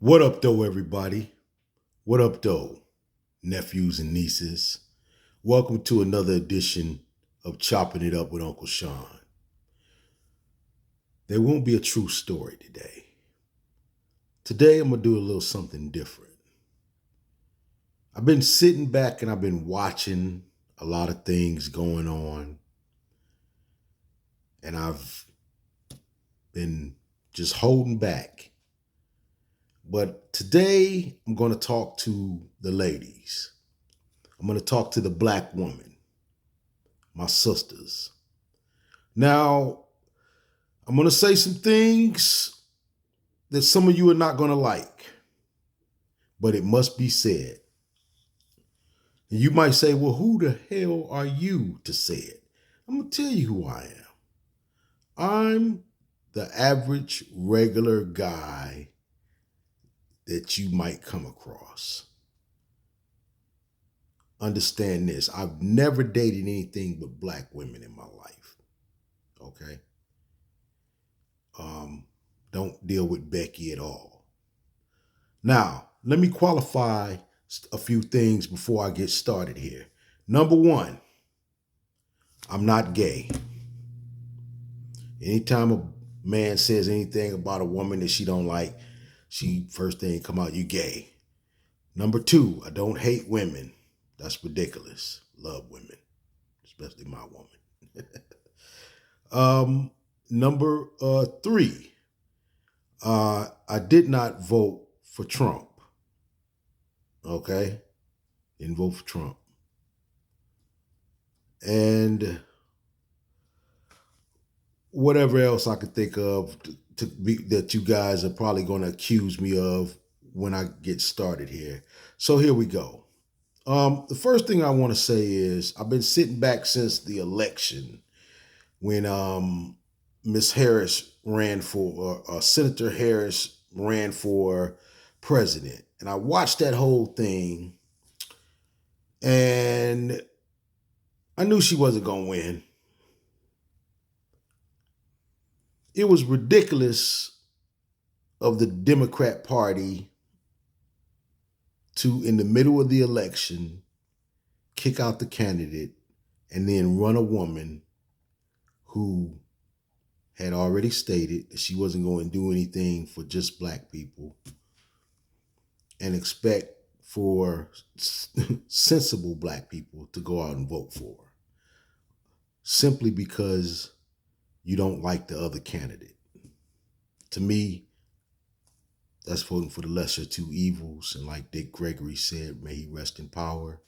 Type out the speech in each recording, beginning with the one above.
What up, though, everybody? What up, though, nephews and nieces? Welcome to another edition of Chopping It Up with Uncle Chon. There won't be a true story today. Today, I'm going to do a little something different. I've been sitting back and I've been watching a lot of things going on, and I've been just holding back. But today, I'm going to talk to the ladies. I'm going to talk to the black woman, my sisters. Now, I'm going to say some things that some of you are not going to like, but it must be said. And you might say, well, who the hell are you to say it? I'm going to tell you who I am. I'm the average, regular guy that you might come across. Understand this. I've never dated anything but black women in my life. Okay? Don't deal with Becky at all. Now, let me qualify a few things before I get started here. Number one, I'm not gay. Anytime a man says anything about a woman that she don't like, she first thing come out, you gay. Number two, I don't hate women. That's ridiculous. Love women, especially my woman. Number three, I did not vote for Trump. Okay? Didn't vote for Trump. And whatever else I could think of that you guys are probably going to accuse me of when I get started here. So here we go. The first thing I want to say is I've been sitting back since the election when Miss Harris ran for, Senator Harris ran for president. And I watched that whole thing and I knew she wasn't going to win. It was ridiculous of the Democrat Party to, in the middle of the election, kick out the candidate and then run a woman who had already stated that she wasn't going to do anything for just black people and expect for sensible black people to go out and vote for her simply because you don't like the other candidate. To me, that's voting for the lesser two evils. And like Dick Gregory said, may he rest in power.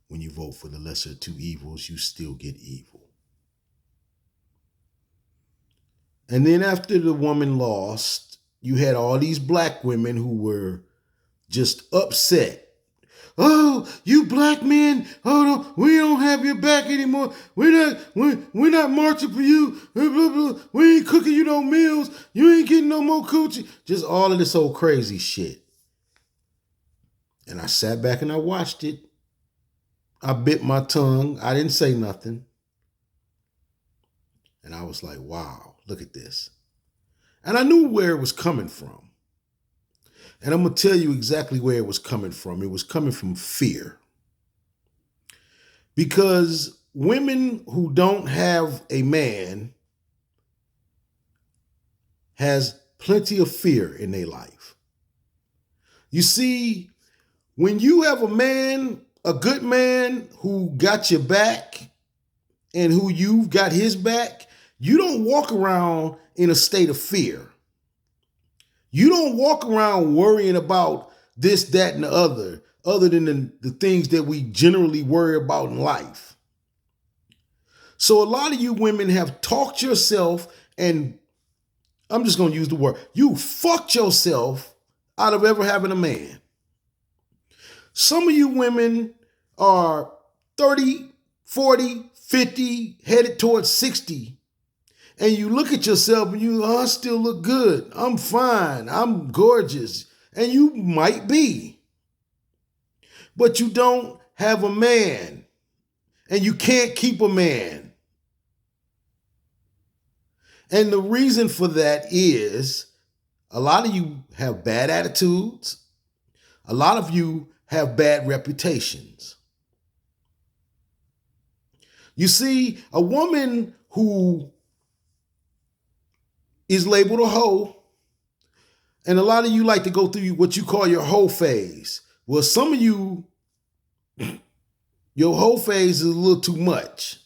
When you vote for the lesser two evils, you still get evil. And then after the woman lost, you had all these black women who were just upset. Oh, you black men! Oh no, we don't have your back anymore. We're not marching for you. We ain't cooking you no meals. You ain't getting no more coochie. Just all of this old crazy shit. And I sat back and I watched it. I bit my tongue. I didn't say nothing. And I was like, wow, look at this. And I knew where it was coming from. And I'm going to tell you exactly where it was coming from. It was coming from fear. Because women who don't have a man has plenty of fear in their life. You see, when you have a man, a good man who got your back and who you've got his back, you don't walk around in a state of fear. You don't walk around worrying about this, that, and the other than the things that we generally worry about in life. So a lot of you women have talked yourself, and I'm just going to use the word, you fucked yourself out of ever having a man. Some of you women are 30, 40, 50, headed towards 60. And you look at yourself and you, I still look good. I'm fine. I'm gorgeous. And you might be. But you don't have a man. And you can't keep a man. And the reason for that is A lot of you have bad attitudes. A lot of you have bad reputations. You see, a woman who is labeled a hoe, and a lot of you like to go through what you call your hoe phase. Well, some of you, your hoe phase is a little too much.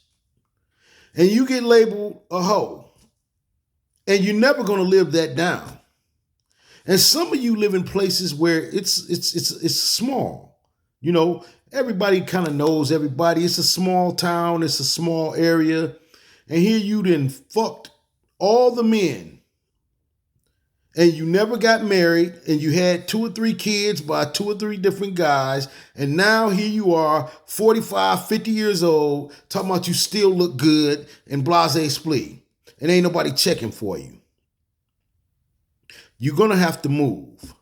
And you get labeled a hoe. And you're never going to live that down. And some of you live in places where it's small. You know, everybody kind of knows everybody. It's a small town. It's a small area. And here you then fucked all the men. And you never got married. And you had 2 or 3 kids by 2 or 3 different guys. And now here you are, 45, 50 years old, talking about you still look good and blase splee. And ain't nobody checking for you. You're going to have to move.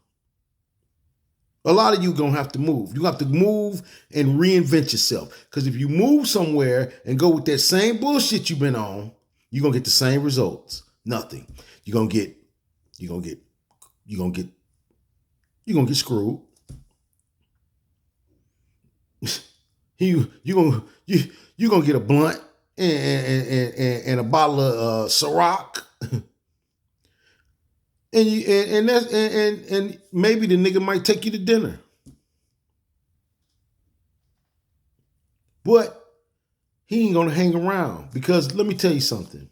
A lot of you going to have to move. You have to move and reinvent yourself. Because if you move somewhere and go with that same bullshit you've been on, you're going to get the same results. Nothing. You're going to get screwed. You're going to get a blunt and a bottle of Ciroc. And maybe the nigga might take you to dinner. But he ain't gonna hang around, because let me tell you something.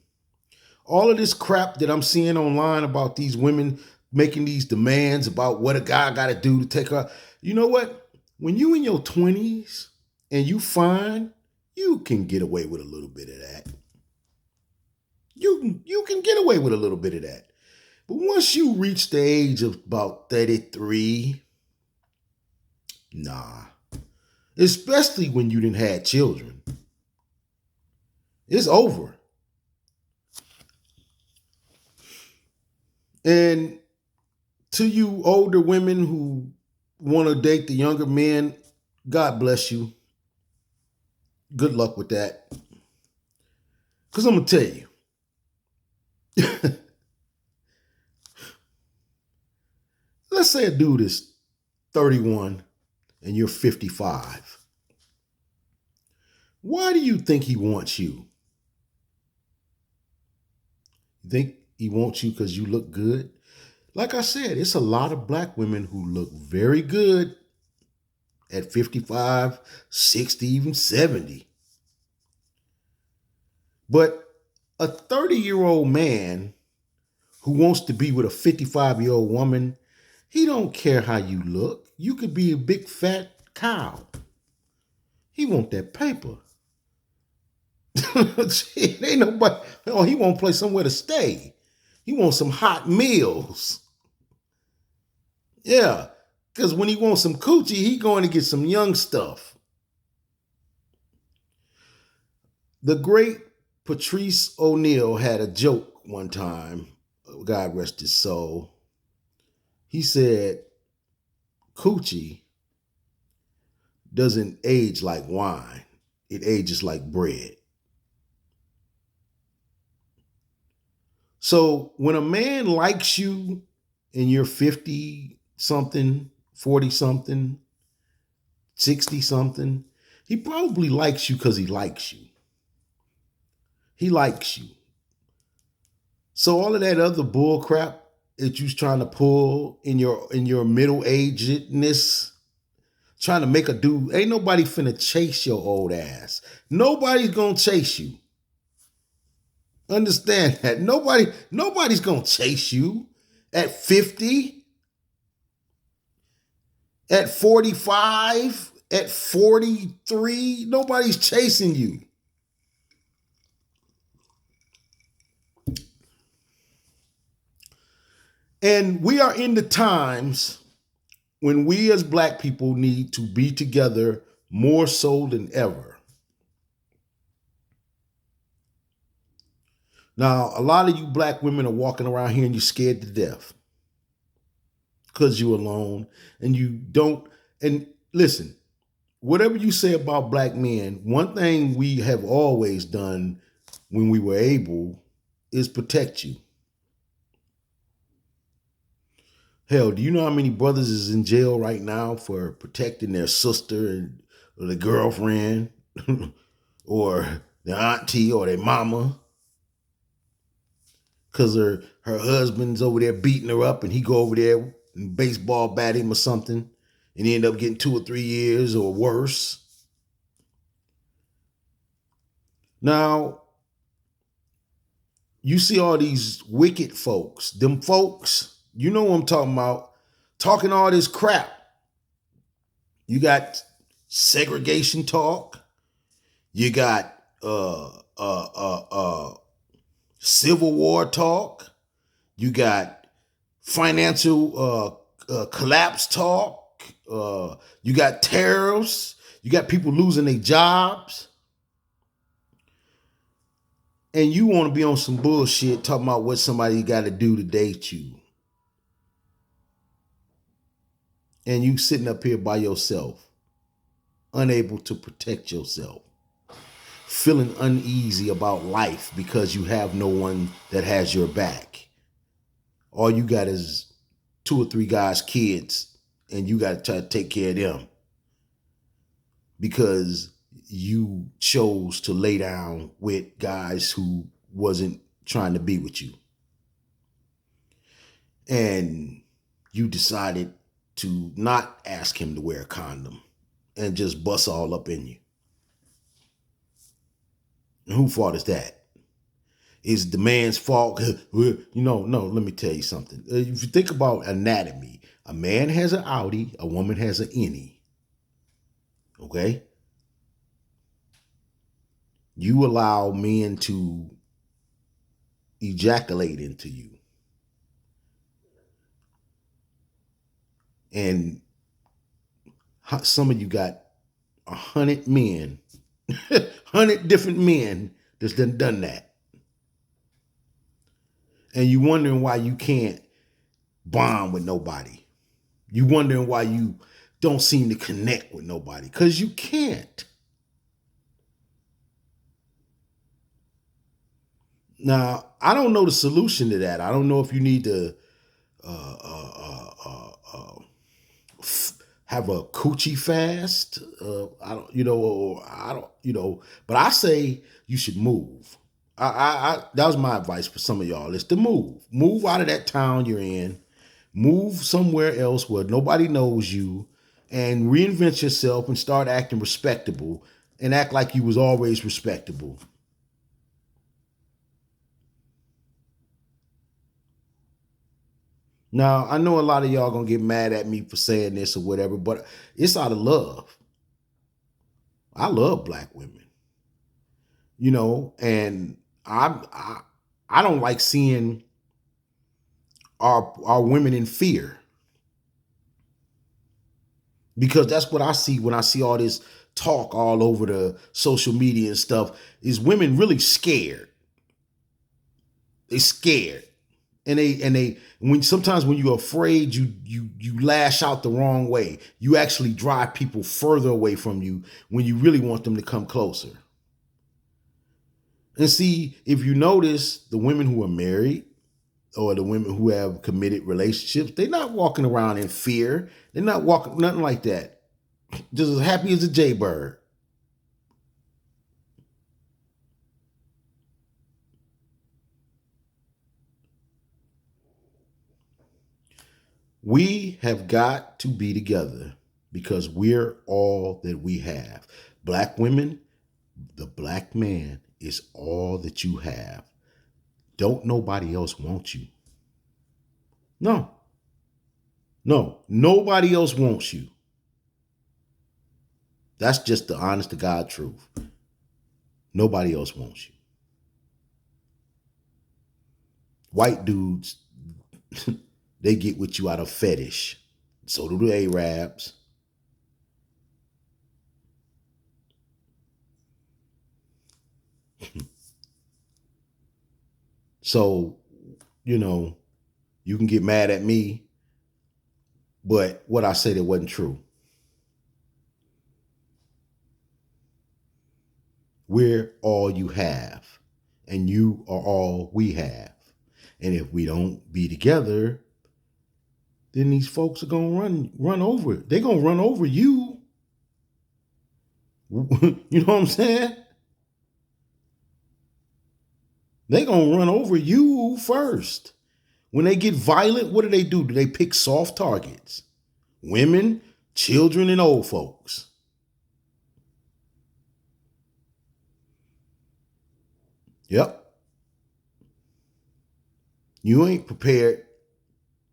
All of this crap that I'm seeing online about these women making these demands about what a guy gotta do to take her. You know what? When you in your 20s and you fine, you can get away with a little bit of that. You can get away with a little bit of that. But once you reach the age of about 33, nah. Especially when you didn't have children. It's over. And to you older women who want to date the younger men, God bless you. Good luck with that. Because I'm going to tell you. Let's say a dude is 31 and you're 55. Why do you think he wants you? You think he wants you because you look good? Like I said, it's a lot of black women who look very good at 55, 60, even 70. But a 30-year-old man who wants to be with a 55-year-old woman, he don't care how you look. You could be a big fat cow. He want that paper. Shit, ain't nobody. Oh, he won't play somewhere to stay. He wants some hot meals. Yeah, because when he wants some coochie, he going to get some young stuff. The great Patrice O'Neal had a joke one time. God rest his soul. He said, coochie doesn't age like wine. It ages like bread. So when a man likes you and you're 50 something, 40 something, 60 something, he probably likes you because he likes you. He likes you. So all of that other bull crap that you're trying to pull in your middle-agedness, trying to make a dude, ain't nobody finna chase your old ass. Nobody's gonna chase you. Understand that. Nobody's gonna chase you at 50, at 45, at 43. Nobody's chasing you. And we are in the times when we as black people need to be together more so than ever. Now, a lot of you black women are walking around here and you're scared to death because you're alone and you don't. And listen, whatever you say about black men, one thing we have always done when we were able is protect you. Hell, do you know how many brothers is in jail right now for protecting their sister and or their girlfriend or their auntie or their mama? Because her husband's over there beating her up and he go over there and baseball bat him or something and he end up getting 2 or 3 years or worse. Now, you see all these wicked folks, them folks, you know what I'm talking about, talking all this crap. You got segregation talk. You got Civil War talk. You got financial collapse talk. You got tariffs. You got people losing their jobs. And you want to be on some bullshit talking about what somebody got to do to date you. And you sitting up here by yourself, unable to protect yourself, feeling uneasy about life because you have no one that has your back. All you got is 2 or 3 guys' kids, and you got to try to take care of them because you chose to lay down with guys who wasn't trying to be with you. And you decided to not ask him to wear a condom and just bust all up in you. And whose fault is that? Is the man's fault? No, let me tell you something. If you think about anatomy, a man has an outie, a woman has an innie. Okay? You allow men to ejaculate into you. And some of you got 100 men, 100 different men that's done that. And you wondering why you can't bond with nobody. You wondering why you don't seem to connect with nobody. Because you can't. Now, I don't know the solution to that. I don't know if you need to have a coochie fast. But I say you should move. That was my advice for some of y'all is to move. Move out of that town you're in. Move somewhere else where nobody knows you and reinvent yourself and start acting respectable and act like you was always respectable. Now, I know a lot of y'all gonna get mad at me for saying this or whatever, but it's out of love. I love black women, and I don't like seeing our women in fear because that's what I see when I see all this talk all over the social media and stuff. Is women really scared? They scared. And they when sometimes when you're afraid, you lash out the wrong way. You actually drive people further away from you when you really want them to come closer. And see, if you notice, the women who are married or the women who have committed relationships, they're not walking around in fear. They're not walking nothing like that. Just as happy as a jaybird. We have got to be together because we're all that we have. Black women, the black man is all that you have. Don't nobody else want you. No. No, nobody else wants you. That's just the honest to God truth. Nobody else wants you. White dudes, they get with you out of fetish. So do the Arabs. So, you can get mad at me, but what I said, it wasn't true. We're all you have, and you are all we have. And if we don't be together, then these folks are gonna run over. They're gonna run over you. You know what I'm saying? They're gonna run over you first. When they get violent, what do? Do they pick soft targets? Women, children, and old folks. Yep. You ain't prepared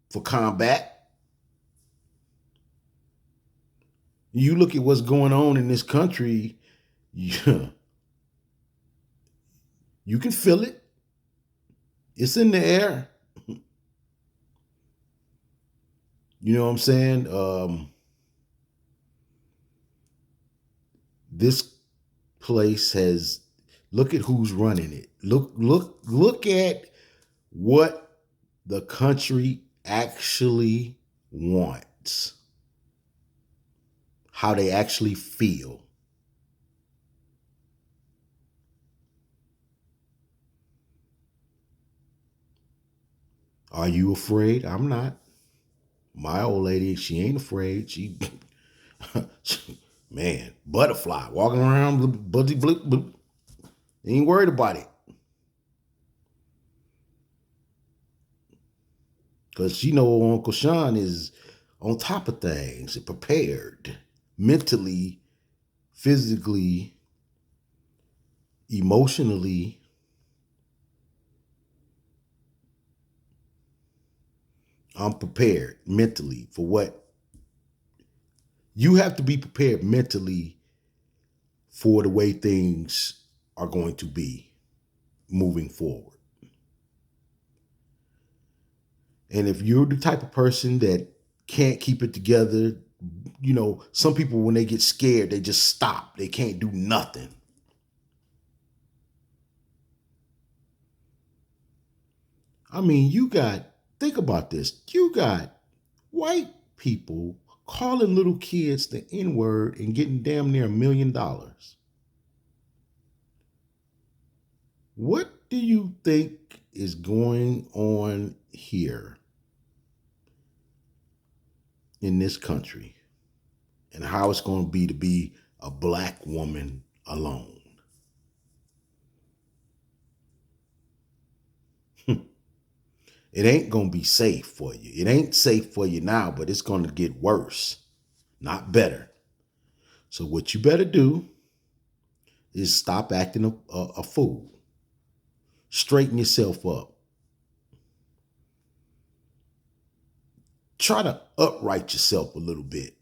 for combat. You look at what's going on in this country, you can feel it. It's in the air. You know what I'm saying? This place has, look at who's running it. Look at what the country actually wants. How they actually feel. Are you afraid? I'm not. My old lady, she ain't afraid. She man, butterfly walking around, buzzy bloop, bloop. Ain't worried about it. Because she know Uncle Chon is on top of things and prepared mentally, physically, emotionally. I'm prepared mentally for what you have to be prepared mentally for the way things are going to be moving forward. And if you're the type of person that can't keep it together, you know, some people, when they get scared, they just stop. They can't do nothing. I mean, think about this. You got white people calling little kids the N-word and getting damn near $1 million. What do you think is going on here in this country, and how it's going to be a black woman alone? It ain't going to be safe for you. It ain't safe for you now, but it's going to get worse, not better. So what you better do is stop acting a fool. Straighten yourself up. Try to upright yourself a little bit.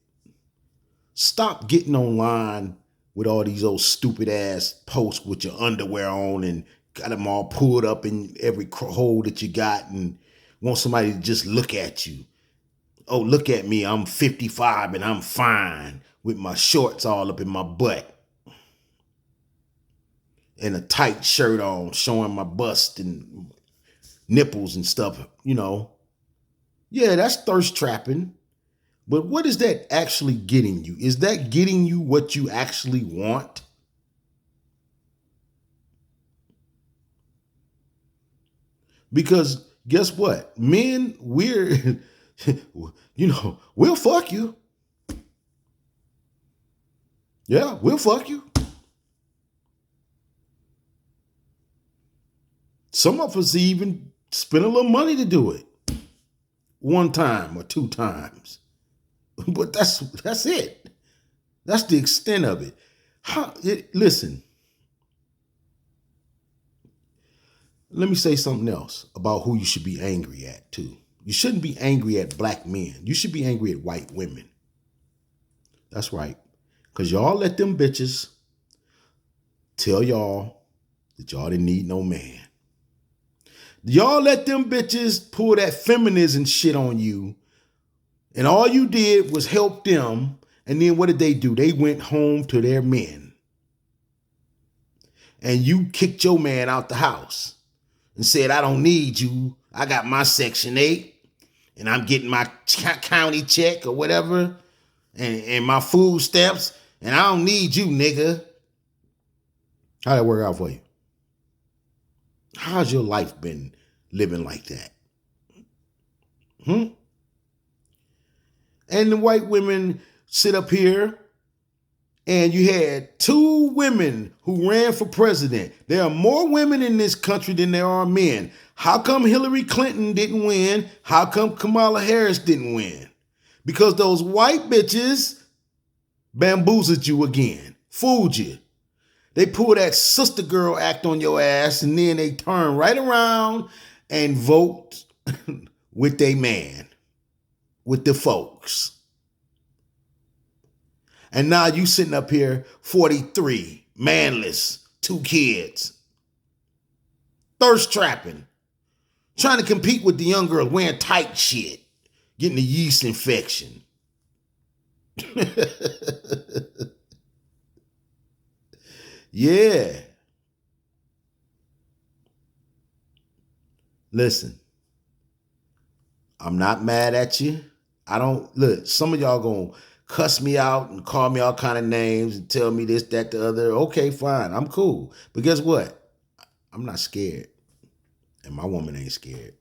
Stop getting online with all these old stupid ass posts with your underwear on and got them all pulled up in every hole that you got and want somebody to just look at you. Oh, look at me. I'm 55 and I'm fine with my shorts all up in my butt and a tight shirt on showing my bust and nipples and stuff, you know. Yeah, that's thirst trapping. But what is that actually getting you? Is that getting you what you actually want? Because guess what? Men, we're, we'll fuck you. Yeah, we'll fuck you. Some of us even spend a little money to do it. One time or two times. But that's it. That's the extent of it. Listen, let me say something else about who you should be angry at too. You shouldn't be angry at black men. You should be angry at white women. That's right. Because y'all let them bitches tell y'all that y'all didn't need no man. Y'all let them bitches pull that feminism shit on you. And all you did was help them. And then what did they do? They went home to their men. And you kicked your man out the house and said, I don't need you. I got my Section 8 and I'm getting my county check or whatever and my food stamps and I don't need you, nigga. How'd that work out for you? How's your life been living like that? and the white women sit up here, and you had 2 women who ran for president. There are more women in this country than there are men. How come Hillary Clinton didn't win? How come Kamala Harris didn't win? Because those white bitches bamboozled you again, fooled you. They pull that sister girl act on your ass, and then they turn right around and vote with their man, with the folks. And now you sitting up here, 43, manless, 2 kids, thirst trapping, trying to compete with the young girls wearing tight shit, getting a yeast infection. Yeah. Listen, I'm not mad at you. I don't, look, some of y'all gonna cuss me out and call me all kind of names and tell me this, that, the other. Okay, fine. I'm cool. But guess what? I'm not scared. And my woman ain't scared.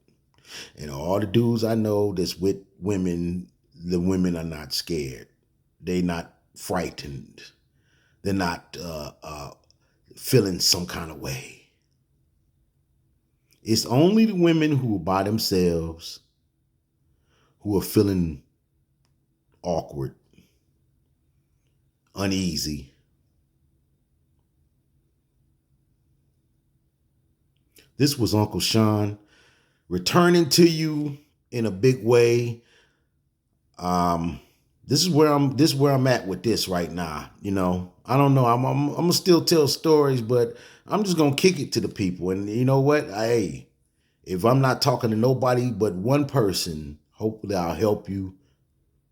And all the dudes I know that's with women, the women are not scared. They not frightened. They're not feeling some kind of way. It's only the women who are by themselves who are feeling awkward, uneasy. This was Uncle Chon returning to you in a big way. This is where I'm at with this right now. You know, I don't know. I'm gonna still tell stories, but I'm just gonna kick it to the people. And you know what? Hey, if I'm not talking to nobody but one person, hopefully I'll help you.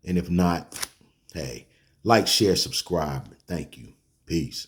And if not, hey, like, share, subscribe. Thank you. Peace.